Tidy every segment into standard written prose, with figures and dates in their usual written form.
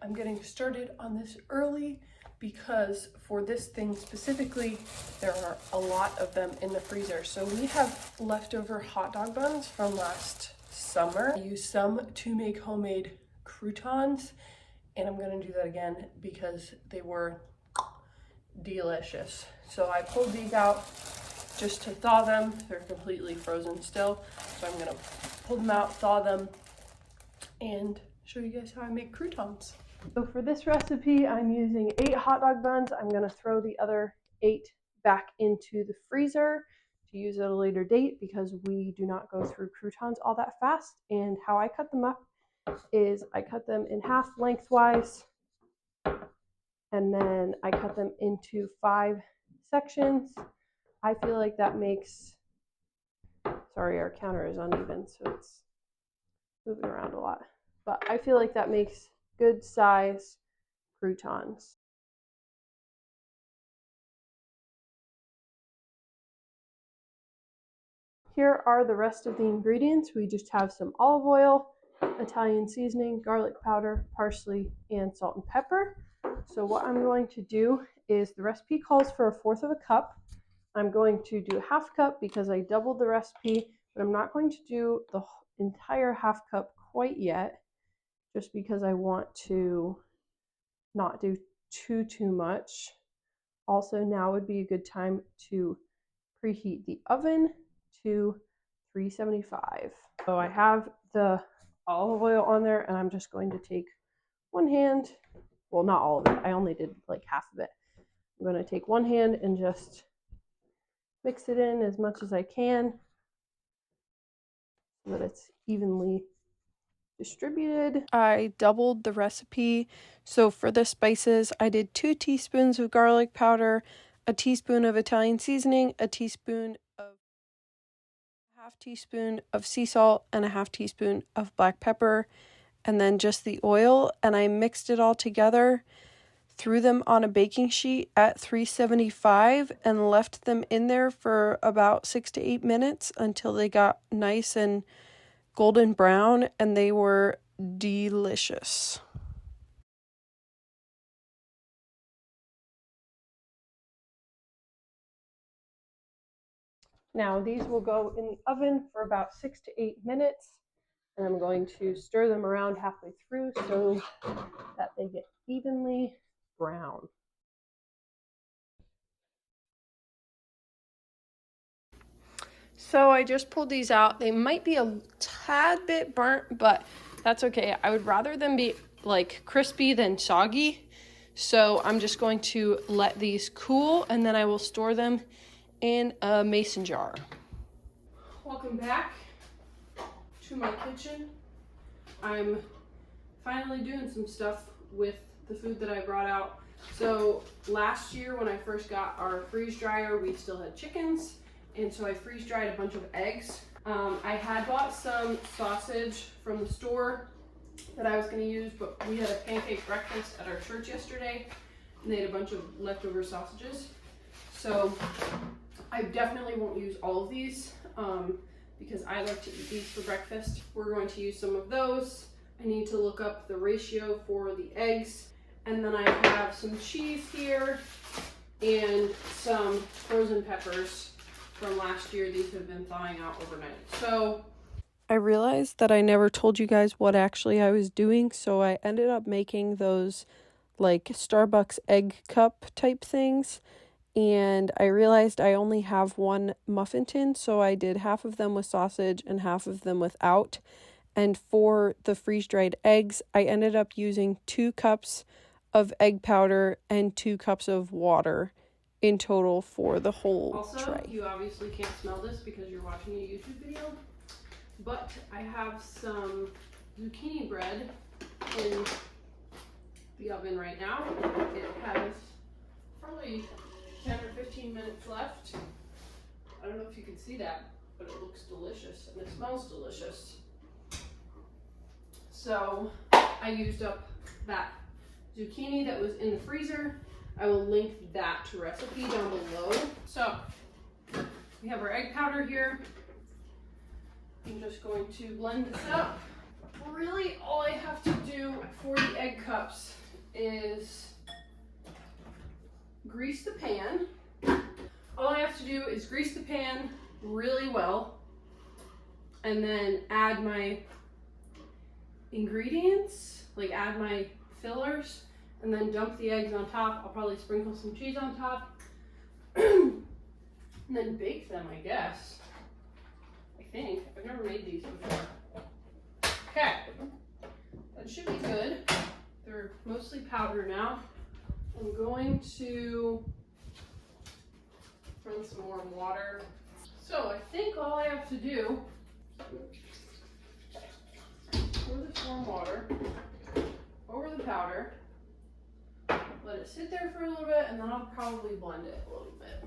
I'm getting started on this early because for this thing specifically, there are a lot of them in the freezer. So we have leftover hot dog buns from last summer. I used some to make homemade croutons, and I'm gonna do that again because they were delicious. So I pulled these out just to thaw them. They're completely frozen still. So I'm gonna pull them out, thaw them, and show you guys how I make croutons. So for this recipe, I'm using 8 hot dog buns. I'm gonna throw the other 8 back into the freezer to use at a later date because we do not go through croutons all that fast. And how I cut them up is I cut them in half lengthwise, and then I cut them into 5 sections. I feel like that makes, sorry, our counter is uneven, so it's moving around a lot. But I feel like that makes good size croutons. Here are the rest of the ingredients. We just have some olive oil, Italian seasoning, garlic powder, parsley, and salt and pepper. So what I'm going to do is, the recipe calls for 1/4 of a cup. I'm going to do 1/2 cup because I doubled the recipe, but I'm not going to do the entire 1/2 cup quite yet, just because I want to not do too much. Also, now would be a good time to preheat the oven to 375. So I have the olive oil on there, and I'm just going to take one hand, well, not all of it, I only did like half of it. I'm going to take one hand and just mix it in as much as I can so that it's evenly distributed. I doubled the recipe. So for the spices, I did 2 teaspoons of garlic powder, a teaspoon of Italian seasoning, a teaspoon of 1/2 teaspoon of sea salt, and a 1/2 teaspoon of black pepper, and then just the oil. And I mixed it all together, threw them on a baking sheet at 375, and left them in there for about 6 to 8 minutes until they got nice and golden brown, and they were delicious. Now these will go in the oven for about 6 to 8 minutes, and I'm going to stir them around halfway through so that they get evenly brown. So I just pulled these out. They might be a tad bit burnt, but that's okay. I would rather them be like crispy than soggy. So I'm just going to let these cool, and then I will store them in a mason jar. Welcome back to my kitchen. I'm finally doing some stuff with the food that I brought out. So last year when I first got our freeze dryer, we still had chickens. And so I freeze dried a bunch of eggs. I had bought some sausage from the store that I was going to use, but we had a pancake breakfast at our church yesterday, and they had a bunch of leftover sausages. So I definitely won't use all of these because I like to eat these for breakfast. We're going to use some of those. I need to look up the ratio for the eggs. And then I have some cheese here and some frozen peppers from last year. These have been thawing out overnight. So I realized that I never told you guys what actually I was doing, so I ended up making those like Starbucks egg cup type things, and I realized I only have one muffin tin, so I did half of them with sausage and half of them without. And for the freeze-dried eggs, I ended up using 2 cups of egg powder and 2 cups of water in total for the whole tray. Also, you obviously can't smell this because you're watching a YouTube video, but I have some zucchini bread in the oven right now. It has probably 10 or 15 minutes left. I don't know if you can see that, but it looks delicious and it smells delicious. So I used up that zucchini that was in the freezer. I will link that recipe down below. So we have our egg powder here. I'm just going to blend this up. Really, all I have to do for the egg cups is grease the pan. All I have to do is grease the pan really well and then add my ingredients, like add my fillers, and then dump the eggs on top. I'll probably sprinkle some cheese on top and then bake them, I guess. I think. I've never made these before. Okay, that should be good. They're mostly powder now. I'm going to run some warm water. So I think all I have to do, pour this warm water over the powder, let it sit there for a little bit, and then I'll probably blend it a little bit.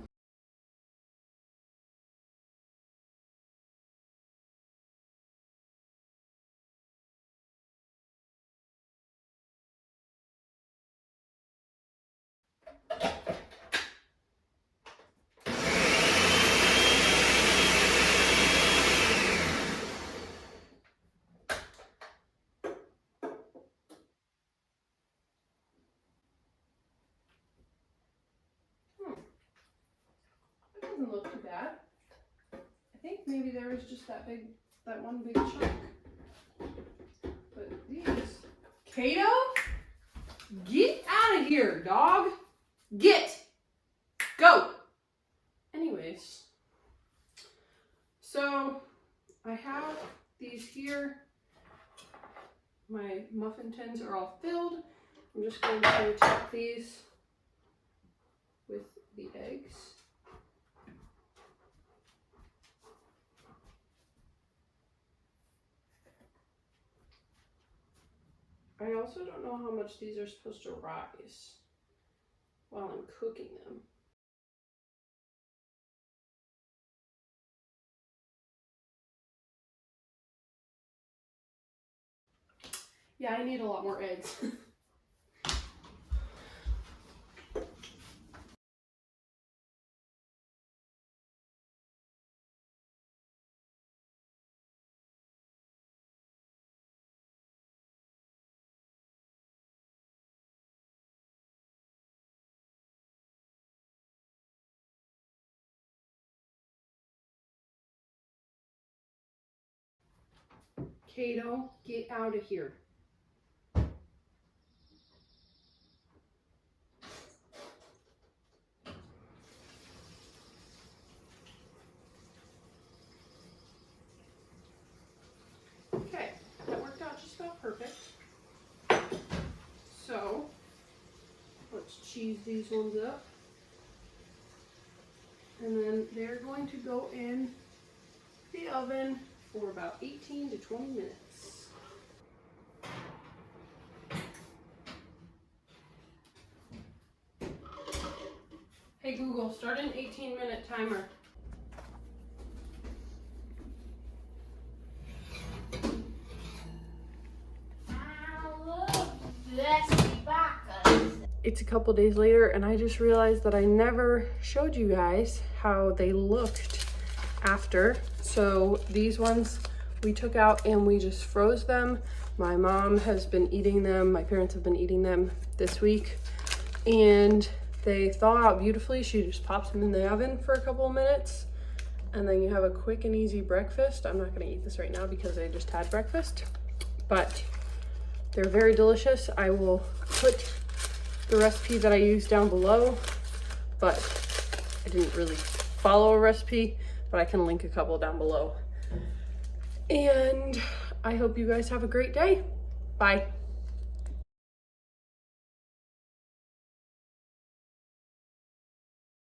That doesn't look too bad. I think maybe there was just that one big chunk. But these, Kato, get out of here, dog. Go. Anyways, so I have these here. My muffin tins are all filled. I'm just going to top these with the eggs. I also don't know how much these are supposed to rise while I'm cooking them. Yeah, I need a lot more eggs. Kato, get out of here. Okay, that worked out just about perfect. So, let's cheese these ones up. And then they're going to go in the oven for about 18 to 20 minutes. Hey Google, start an 18-minute timer. It's a couple days later and I just realized that I never showed you guys how they looked after. So these ones we took out and we just froze them. My mom has been eating them. My parents have been eating them this week and they thaw out beautifully. She just pops them in the oven for a couple of minutes and then you have a quick and easy breakfast. I'm not gonna eat this right now because I just had breakfast, but they're very delicious. I will put the recipe that I used down below, but I didn't really follow a recipe, but I can link a couple down below. And I hope you guys have a great day. Bye.